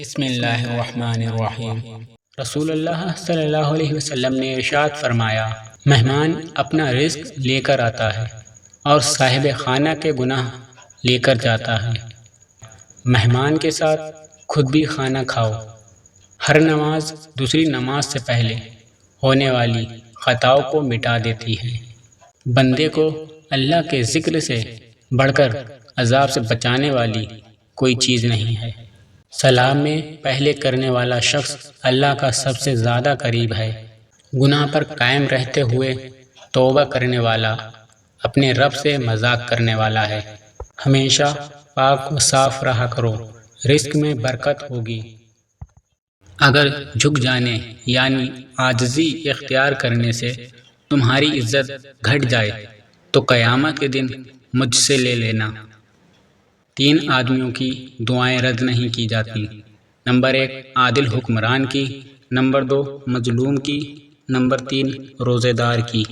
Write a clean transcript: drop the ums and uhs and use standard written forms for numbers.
بسم اللہ الرحمن الرحیم۔ رسول اللہ صلی اللہ علیہ وسلم نے ارشاد فرمایا، مہمان اپنا رزق لے کر آتا ہے اور صاحب خانہ کے گناہ لے کر جاتا ہے۔ مہمان کے ساتھ خود بھی کھانا کھاؤ۔ ہر نماز دوسری نماز سے پہلے ہونے والی خطاؤں کو مٹا دیتی ہے۔ بندے کو اللہ کے ذکر سے بڑھ کر عذاب سے بچانے والی کوئی چیز نہیں ہے۔ سلام میں پہلے کرنے والا شخص اللہ کا سب سے زیادہ قریب ہے۔ گناہ پر قائم رہتے ہوئے توبہ کرنے والا اپنے رب سے مذاق کرنے والا ہے۔ ہمیشہ پاک و صاف رہا کرو، رزق میں برکت ہوگی۔ اگر جھک جانے یعنی عاجزی اختیار کرنے سے تمہاری عزت گھٹ جائے تو قیامت کے دن مجھ سے لے لینا۔ 3 آدمیوں کی دعائیں رد نہیں کی جاتی۔ نمبر 1 عادل حکمران کی، نمبر 2 مظلوم کی، نمبر 3 روزے دار کی۔